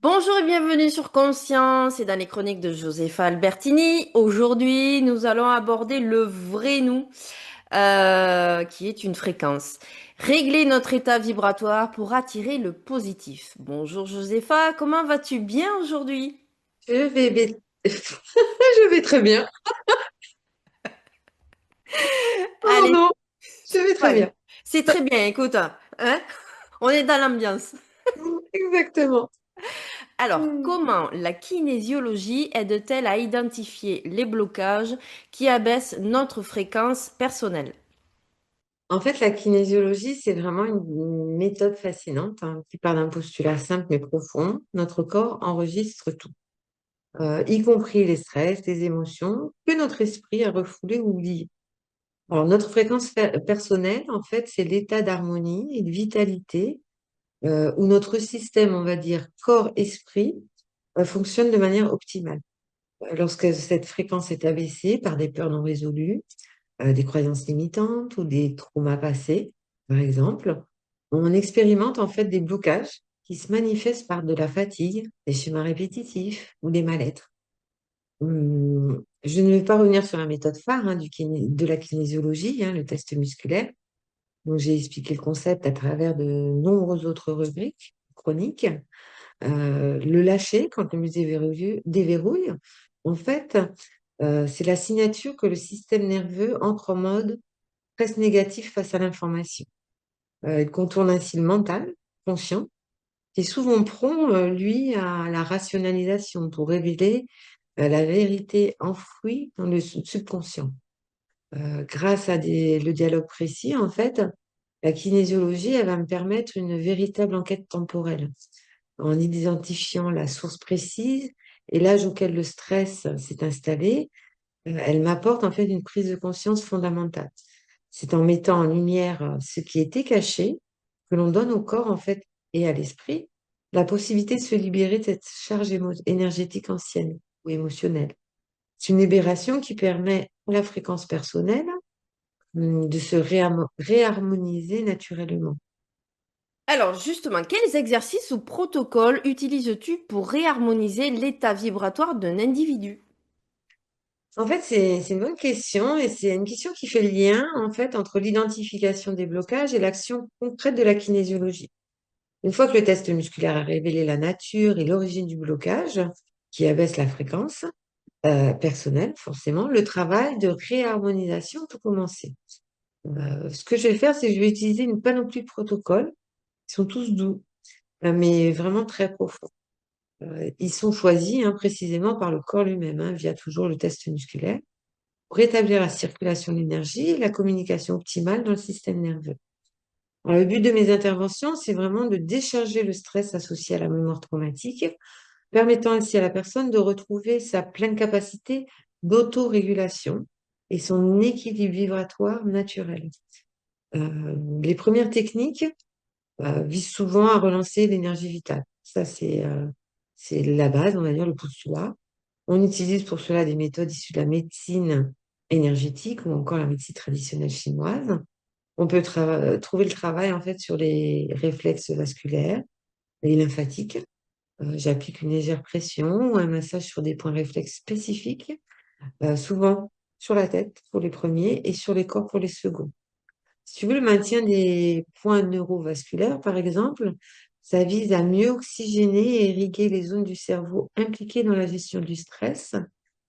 Bonjour et bienvenue sur Conscience et dans les chroniques de Josefa Albertini. Aujourd'hui, nous allons aborder le vrai nous, qui est une fréquence. Régler notre état vibratoire pour attirer le positif. Bonjour Josefa, comment vas-tu bien aujourd'hui? Je vais très bien. Oh Allez, non, je vais très ouais, bien. c'est très bien, écoute, hein? On est dans l'ambiance. Exactement. Alors, Hmm. comment la kinésiologie aide-t-elle à identifier les blocages qui abaissent notre fréquence personnelle? En fait, la kinésiologie, c'est vraiment une méthode fascinante qui part d'un postulat simple mais profond. Notre corps enregistre tout, y compris les stress, les émotions que notre esprit a refoulé ou oublié. Alors, notre fréquence personnelle, en fait, c'est l'état d'harmonie et de vitalité où notre système, on va dire, corps-esprit, fonctionne de manière optimale. Lorsque cette fréquence est abaissée par des peurs non résolues, des croyances limitantes ou des traumas passés, par exemple, on expérimente en fait des blocages qui se manifestent par de la fatigue, des schémas répétitifs ou des mal-être. Je ne vais pas revenir sur la méthode phare de la kinésiologie, le test musculaire. Donc, j'ai expliqué le concept à travers de nombreuses autres rubriques chroniques. Le lâcher, quand le musée déverrouille, en fait, c'est la signature que le système nerveux entre en mode stress négatif face à l'information. Il contourne ainsi le mental, conscient, qui est souvent prompt, lui, à la rationalisation pour révéler la vérité enfouie dans le subconscient. Grâce à le dialogue précis, en fait, la kinésiologie, elle va me permettre une véritable enquête temporelle en identifiant la source précise et l'âge auquel le stress s'est installé. Elle m'apporte en fait une prise de conscience fondamentale. C'est en mettant en lumière ce qui était caché que l'on donne au corps en fait et à l'esprit la possibilité de se libérer de cette charge énergétique ancienne ou émotionnelle. C'est une libération qui permet à la fréquence personnelle de se réharmoniser naturellement. Alors justement, quels exercices ou protocoles utilises-tu pour réharmoniser l'état vibratoire d'un individu? En fait, c'est une bonne question et c'est une question qui fait le lien en fait entre l'identification des blocages et l'action concrète de la kinésiologie. Une fois que le test musculaire a révélé la nature et l'origine du blocage, qui abaisse la fréquence personnelle, forcément, le travail de réharmonisation peut commencer. Ce que je vais faire, c'est que je vais utiliser une panoplie de protocoles qui sont tous doux, mais vraiment très profonds. Ils sont choisis précisément par le corps lui-même, via toujours le test musculaire, pour rétablir la circulation de l'énergie et la communication optimale dans le système nerveux. Alors, le but de mes interventions, c'est vraiment de décharger le stress associé à la mémoire traumatique, permettant ainsi à la personne de retrouver sa pleine capacité d'autorégulation et son équilibre vibratoire naturel. Les premières techniques visent souvent à relancer l'énergie vitale. Ça, c'est la base, on va dire, le postulat. On utilise pour cela des méthodes issues de la médecine énergétique ou encore la médecine traditionnelle chinoise. On peut trouver le travail en fait sur les réflexes vasculaires et lymphatiques. J'applique une légère pression ou un massage sur des points réflexes spécifiques, souvent sur la tête pour les premiers et sur les corps pour les seconds. Si tu veux, le maintien des points neurovasculaires, par exemple, ça vise à mieux oxygéner et irriguer les zones du cerveau impliquées dans la gestion du stress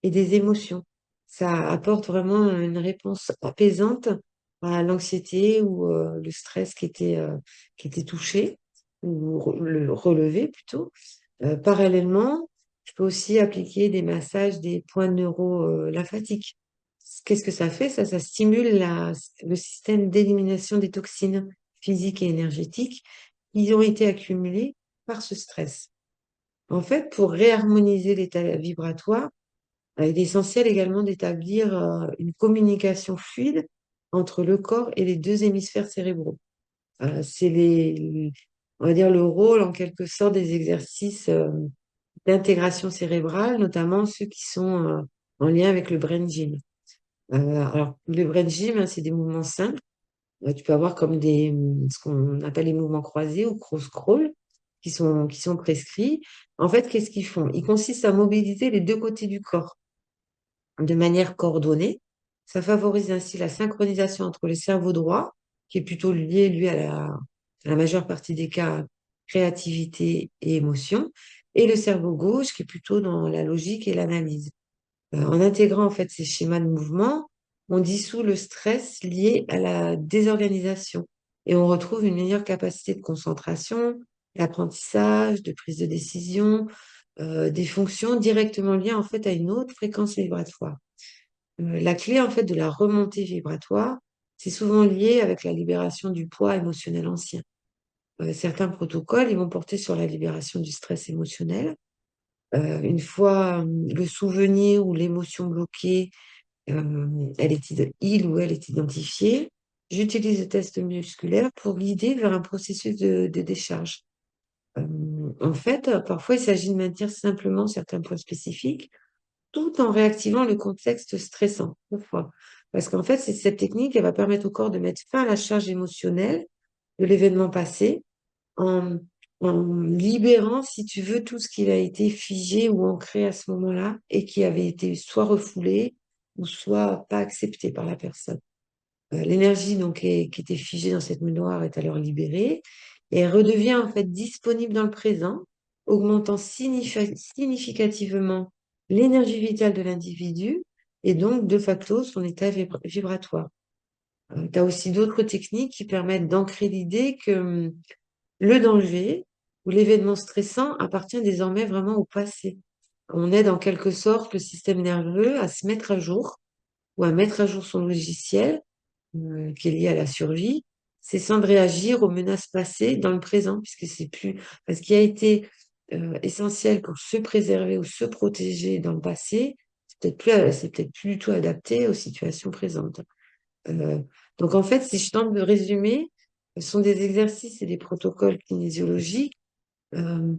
et des émotions. Ça apporte vraiment une réponse apaisante à l'anxiété ou le stress qui était touché ou le relevé plutôt. Parallèlement, je peux aussi appliquer des massages des points neuro-lymphatiques. Qu'est-ce que ça fait? Ça stimule le système d'élimination des toxines physiques et énergétiques qui ont été accumulées par ce stress. En fait, pour réharmoniser l'état vibratoire, il est essentiel également d'établir une communication fluide entre le corps et les deux hémisphères cérébraux. C'est on va dire le rôle en quelque sorte des exercices d'intégration cérébrale, notamment ceux qui sont en lien avec le brain gym. Alors, le brain gym, c'est des mouvements simples. Tu peux avoir comme ce qu'on appelle les mouvements croisés ou cross-crawl, qui sont prescrits. En fait, qu'est-ce qu'ils font? Ils consistent à mobiliser les deux côtés du corps de manière coordonnée. Ça favorise ainsi la synchronisation entre le cerveau droit, qui est plutôt lié, lui, à la majeure partie des cas, créativité et émotion, et le cerveau gauche, qui est plutôt dans la logique et l'analyse. En intégrant en fait ces schémas de mouvement, on dissout le stress lié à la désorganisation et on retrouve une meilleure capacité de concentration, d'apprentissage, de prise de décision, des fonctions directement liées en fait à une autre fréquence vibratoire. La clé en fait de la remontée vibratoire, c'est souvent lié avec la libération du poids émotionnel ancien. Certains protocoles, ils vont porter sur la libération du stress émotionnel. Une fois le souvenir ou l'émotion bloquée, il ou elle est identifiée, j'utilise le test musculaire pour guider vers un processus de décharge. En fait, parfois, il s'agit de maintenir simplement certains points spécifiques tout en réactivant le contexte stressant. Pourquoi? Parce qu'en fait, cette technique, elle va permettre au corps de mettre fin à la charge émotionnelle de l'événement passé en, en libérant, si tu veux, tout ce qui a été figé ou ancré à ce moment-là et qui avait été soit refoulé ou soit pas accepté par la personne. L'énergie donc qui était figée dans cette mémoire est alors libérée et elle redevient en fait disponible dans le présent, augmentant significativement l'énergie vitale de l'individu et donc de facto son état vibratoire. Tu as aussi d'autres techniques qui permettent d'ancrer l'idée que le danger ou l'événement stressant appartient désormais vraiment au passé. On aide en quelque sorte le système nerveux à se mettre à jour ou à mettre à jour son logiciel qui est lié à la survie, cessant de réagir aux menaces passées dans le présent, puisque c'est plus, parce qu'il a été essentiel pour se préserver ou se protéger dans le passé, c'est peut-être plus du tout adapté aux situations présentes. Euh, donc en fait, si je tente de résumer, ce sont des exercices et des protocoles kinésiologiques euh,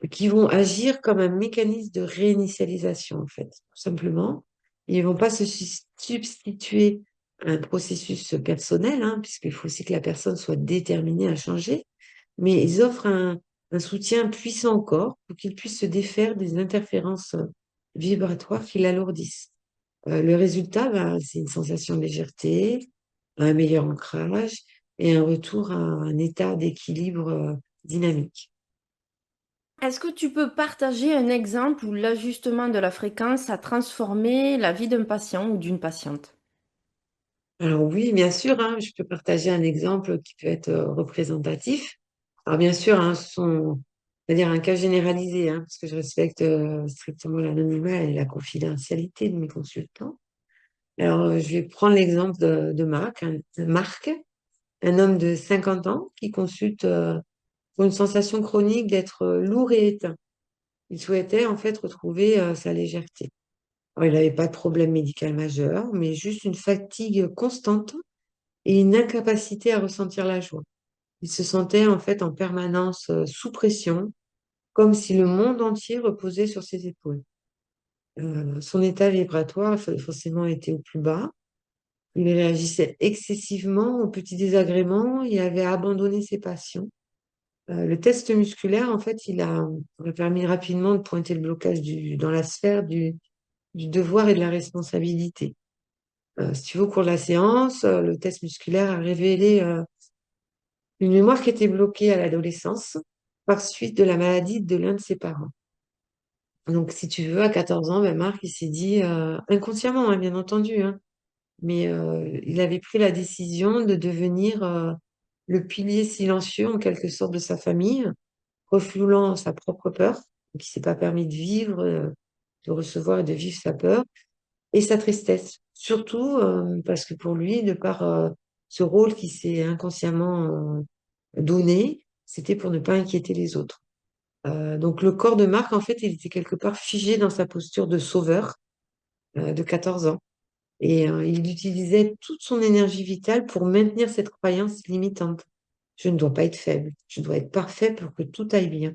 qui vont agir comme un mécanisme de réinitialisation, en fait, tout simplement. Ils vont pas se substituer à un processus personnel, hein, puisqu'il faut aussi que la personne soit déterminée à changer, mais ils offrent un soutien puissant au corps pour qu'il puisse se défaire des interférences vibratoires qui l'alourdissent. Le résultat, ben, c'est une sensation de légèreté, un meilleur ancrage et un retour à un état d'équilibre dynamique. Est-ce que tu peux partager un exemple où l'ajustement de la fréquence a transformé la vie d'un patient ou d'une patiente? Alors oui, bien sûr, hein, je peux partager un exemple qui peut être représentatif. Alors bien sûr, hein, c'est-à-dire un cas généralisé, hein, parce que je respecte strictement l'anonymat et la confidentialité de mes consultants. Alors, je vais prendre l'exemple de Marc, un homme de 50 ans qui consulte pour une sensation chronique d'être lourd et éteint. Il souhaitait en fait retrouver sa légèreté. Alors, il n'avait pas de problème médical majeur, mais juste une fatigue constante et une incapacité à ressentir la joie. Il se sentait en fait en permanence sous pression, comme si le monde entier reposait sur ses épaules. Son état vibratoire forcément était au plus bas. Il réagissait excessivement aux petits désagréments et avait abandonné ses passions. Le test musculaire, en fait, il a permis rapidement de pointer le blocage dans la sphère du devoir et de la responsabilité. Si tu veux, au cours de la séance, le test musculaire a révélé une mémoire qui était bloquée à l'adolescence par suite de la maladie de l'un de ses parents. Donc, si tu veux, à 14 ans, ben Marc, il s'est dit, inconsciemment, hein, bien entendu, hein, mais il avait pris la décision de devenir le pilier silencieux, en quelque sorte, de sa famille, refoulant sa propre peur, qui s'est pas permis de vivre, de recevoir et de vivre sa peur, et sa tristesse. Surtout parce que pour lui, de par ce rôle qui s'est inconsciemment donné, c'était pour ne pas inquiéter les autres. Donc le corps de Marc, en fait, il était quelque part figé dans sa posture de sauveur de 14 ans. Et il utilisait toute son énergie vitale pour maintenir cette croyance limitante. Je ne dois pas être faible, je dois être parfait pour que tout aille bien.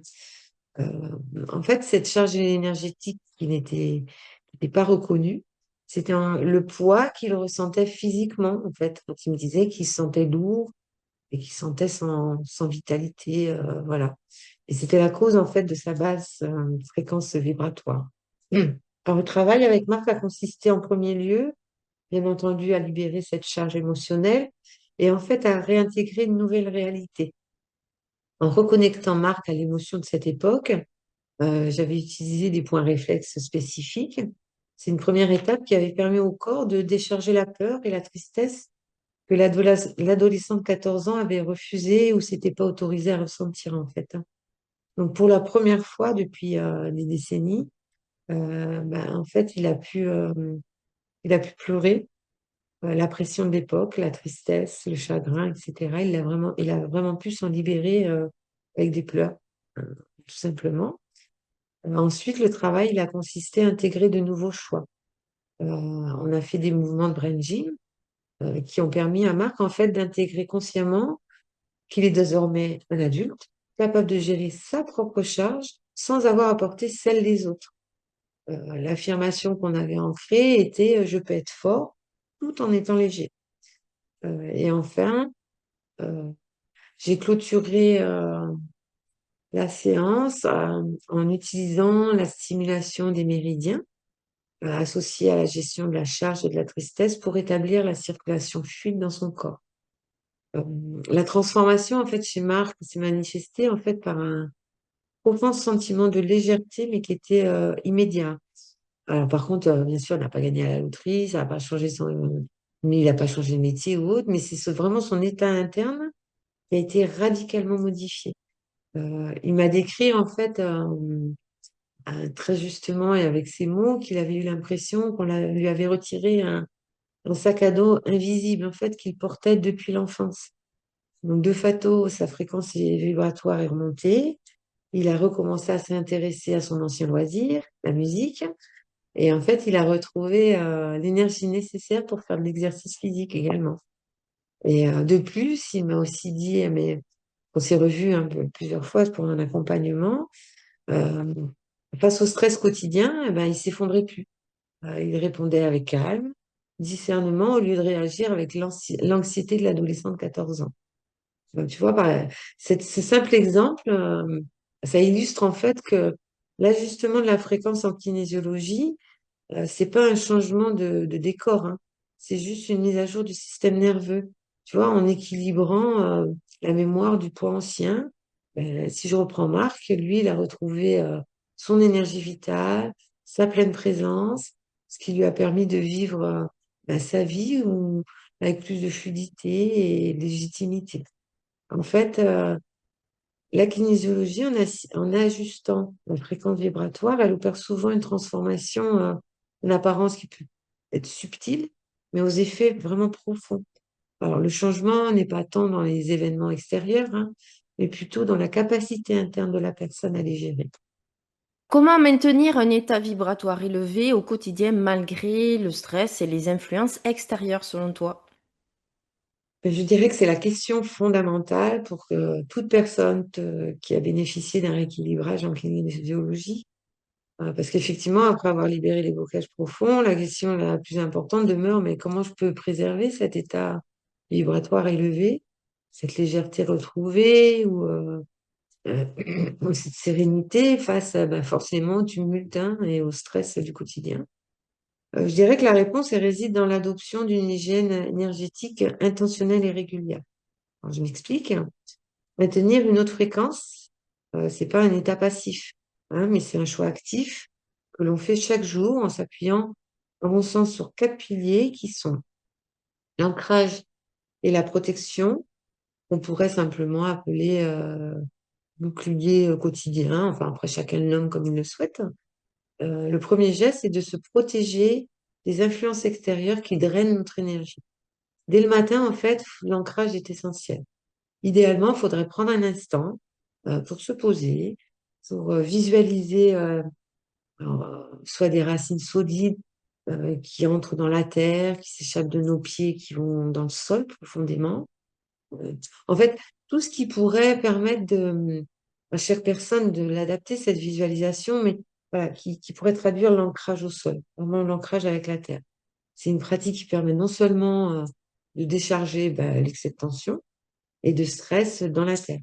En fait, cette charge énergétique qui n'était pas reconnue, c'était le poids qu'il ressentait physiquement, en fait, quand il me disait qu'il se sentait lourd et qu'il se sentait sans vitalité, voilà. Et c'était la cause, en fait, de sa basse fréquence vibratoire. Alors, le travail avec Marc a consisté en premier lieu, bien entendu, à libérer cette charge émotionnelle et en fait à réintégrer une nouvelle réalité. En reconnectant Marc à l'émotion de cette époque, j'avais utilisé des points réflexes spécifiques. C'est une première étape qui avait permis au corps de décharger la peur et la tristesse que l'adolescent de 14 ans avait refusé ou s'était pas autorisé à ressentir en fait, hein. Donc pour la première fois depuis des décennies, en fait il a pu pleurer la pression de l'époque, la tristesse, le chagrin, etc. Il a vraiment pu s'en libérer avec des pleurs, tout simplement. Ensuite, le travail, il a consisté à intégrer de nouveaux choix. On a fait des mouvements de brain gym qui ont permis à Marc, en fait, d'intégrer consciemment qu'il est désormais un adulte, capable de gérer sa propre charge sans avoir à porter celle des autres. L'affirmation qu'on avait ancrée était je peux être fort tout en étant léger. Et enfin, euh, j'ai clôturé la séance en utilisant la stimulation des méridiens associée à la gestion de la charge et de la tristesse pour établir la circulation fluide dans son corps. Euh, la transformation, en fait, chez Marc s'est manifestée, en fait, par un profond sentiment de légèreté, mais qui était immédiat. Alors, par contre, bien sûr, il n'a pas gagné à la loterie, ça n'a pas changé mais il n'a pas changé de métier ou autre, mais c'est vraiment son état interne qui a été radicalement modifié. Il m'a décrit, en fait, très justement et avec ses mots, qu'il avait eu l'impression lui avait retiré un sac à dos invisible, en fait, qu'il portait depuis l'enfance. Donc, de facto, sa fréquence vibratoire est remontée. Il a recommencé à s'intéresser à son ancien loisir, la musique. Et en fait, il a retrouvé l'énergie nécessaire pour faire de l'exercice physique également. Et de plus, il m'a aussi dit, mais on s'est revus un peu plusieurs fois pour un accompagnement, euh, face au stress quotidien, eh ben, il s'effondrait plus. Il répondait avec calme, discernement, au lieu de réagir avec l'anxiété de l'adolescent de 14 ans. Donc, tu vois, ce simple exemple, ça illustre en fait que l'ajustement de la fréquence en kinésiologie, c'est pas un changement de décor, hein. C'est juste une mise à jour du système nerveux. Tu vois, en équilibrant la mémoire du poids ancien. Si je reprends Marc, lui, il a retrouvé son énergie vitale, sa pleine présence, ce qui lui a permis de vivre sa vie avec plus de fluidité et de légitimité. En fait, la kinésiologie, en ajustant la fréquence vibratoire, elle opère souvent une transformation en apparence qui peut être subtile, mais aux effets vraiment profonds. Alors, le changement n'est pas tant dans les événements extérieurs, hein, mais plutôt dans la capacité interne de la personne à les gérer. Comment maintenir un état vibratoire élevé au quotidien malgré le stress et les influences extérieures selon toi? Je dirais que c'est la question fondamentale pour que toute personne qui a bénéficié d'un rééquilibrage en kinésiologie. Parce qu'effectivement, après avoir libéré les blocages profonds, la question la plus importante demeure, mais comment je peux préserver cet état vibratoire élevé, cette légèreté retrouvée euh, ou cette sérénité face à forcément au tumulte, hein, et au stress du quotidien? Je dirais que la réponse elle réside dans l'adoption d'une hygiène énergétique intentionnelle et régulière. Alors, je m'explique. Maintenir une haute fréquence, c'est pas un état passif, hein, mais c'est un choix actif que l'on fait chaque jour en s'appuyant, à mon sens, sur quatre piliers qui sont l'ancrage et la protection, qu'on pourrait simplement appeler bouclier quotidien. Enfin, après, chacun le nomme comme il le souhaite. Le premier geste, c'est de se protéger des influences extérieures qui drainent notre énergie. Dès le matin, en fait, l'ancrage est essentiel. Idéalement, il faudrait prendre un instant pour se poser, pour visualiser soit des racines solides qui entrent dans la terre, qui s'échappent de nos pieds, qui vont dans le sol profondément. Euh, En fait, tout ce qui pourrait permettre à chaque personne de l'adapter, cette visualisation, mais voilà, qui pourrait traduire l'ancrage au sol, vraiment l'ancrage avec la terre. C'est une pratique qui permet non seulement de décharger l'excès de tension et de stress dans la terre,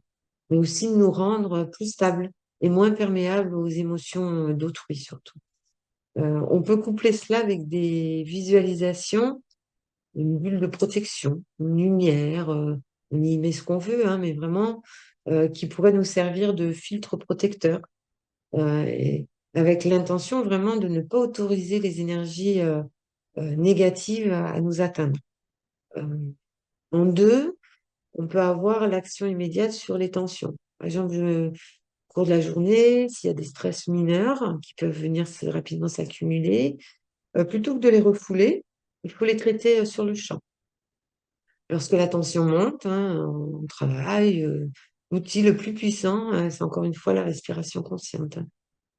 mais aussi de nous rendre plus stables et moins perméables aux émotions d'autrui surtout. On peut coupler cela avec des visualisations, une bulle de protection, une lumière, on y met ce qu'on veut, hein, mais vraiment qui pourrait nous servir de filtre protecteur, et avec l'intention vraiment de ne pas autoriser les énergies négatives à nous atteindre. Euh, En deux, on peut avoir l'action immédiate sur les tensions. Par exemple, au cours de la journée, s'il y a des stress mineurs qui peuvent venir rapidement s'accumuler, plutôt que de les refouler, il faut les traiter sur le champ. Lorsque la tension monte, hein, on travaille, l'outil le plus puissant, c'est encore une fois la respiration consciente.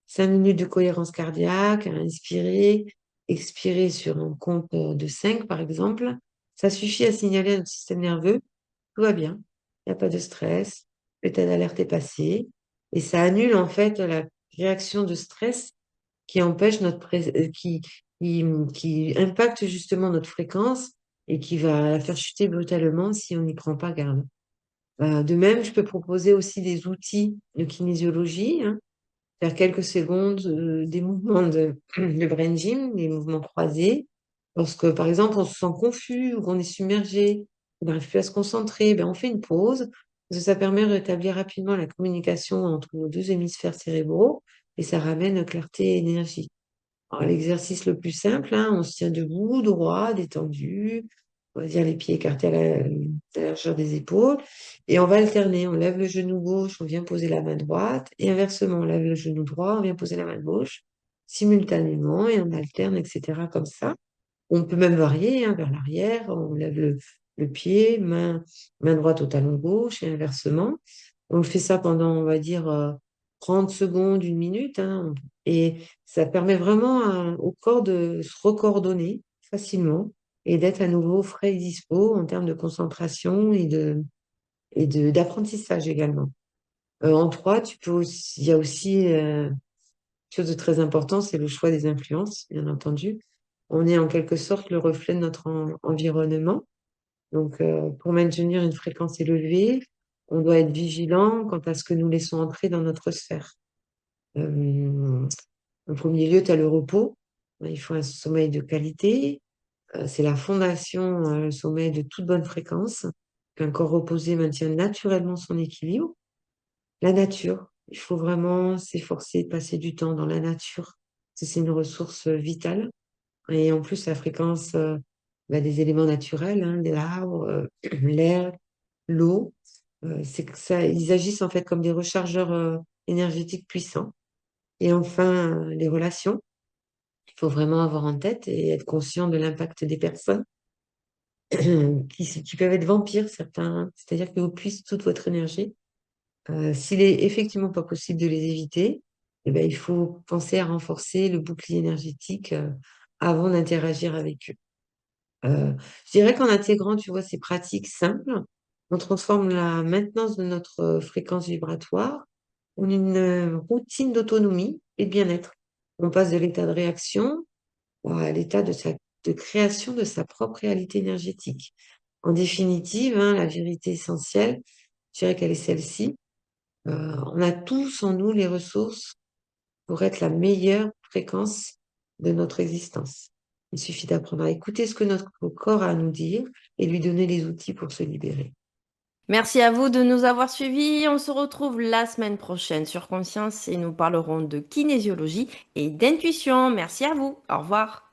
5 minutes de cohérence cardiaque, à inspirer, expirer sur un compte de 5, par exemple. Ça suffit à signaler à notre système nerveux, tout va bien, il n'y a pas de stress, l'état d'alerte est passé. Et ça annule en fait la réaction de stress qui empêche qui impacte justement notre fréquence et qui va la faire chuter brutalement si on n'y prend pas garde. De même, je peux proposer aussi des outils de kinésiologie, hein, faire quelques secondes, des mouvements de brain gym, des mouvements croisés. Lorsque, par exemple, on se sent confus ou qu'on est submergé, on n'arrive plus à se concentrer, ben, on fait une pause, parce que ça permet de rétablir rapidement la communication entre nos deux hémisphères cérébraux et ça ramène clarté et énergie. Alors, l'exercice le plus simple, hein, on se tient debout, droit, détendu, on va dire les pieds écartés à la largeur des épaules, et on va alterner. On lève le genou gauche, on vient poser la main droite, et inversement, on lève le genou droit, on vient poser la main gauche, simultanément, et on alterne, etc. comme ça. On peut même varier, hein, vers l'arrière, on lève le pied, main droite au talon gauche, et inversement. On fait ça pendant, on va dire, 30 secondes, 1 minute, hein, et ça permet vraiment au corps de se recoordonner facilement et d'être à nouveau frais et dispo en termes de concentration d'apprentissage également. En trois, il y a aussi chose de très important, c'est le choix des influences, bien entendu. On est en quelque sorte le reflet de notre environnement. Donc, pour maintenir une fréquence élevée, on doit être vigilant quant à ce que nous laissons entrer dans notre sphère. Euh, En premier lieu, tu as le repos. Il faut un sommeil de qualité. C'est la fondation, le sommeil de toute bonne fréquence. Un corps reposé maintient naturellement son équilibre. La nature, il faut vraiment s'efforcer de passer du temps dans la nature. C'est une ressource vitale. Et en plus, la fréquence des éléments naturels, hein, l'arbre, l'air, l'eau, c'est que ça, ils agissent en fait comme des rechargeurs énergétiques puissants. Et enfin, les relations. Il faut vraiment avoir en tête et être conscient de l'impact des personnes qui peuvent être vampires, certains, c'est-à-dire qu'ils vous puissent toute votre énergie. S'il est effectivement pas possible de les éviter, eh ben, il faut penser à renforcer le bouclier énergétique avant d'interagir avec eux. Je dirais qu'en intégrant, tu vois, ces pratiques simples, on transforme la maintenance de notre fréquence vibratoire en une routine d'autonomie et de bien-être. On passe de l'état de réaction à l'état de création de sa propre réalité énergétique. En définitive, hein, la vérité essentielle, je dirais qu'elle est celle-ci. On a tous en nous les ressources pour être la meilleure fréquence de notre existence. Il suffit d'apprendre à écouter ce que notre corps a à nous dire et lui donner les outils pour se libérer. Merci à vous de nous avoir suivis. On se retrouve la semaine prochaine sur Conscience et nous parlerons de kinésiologie et d'intuition. Merci à vous. Au revoir.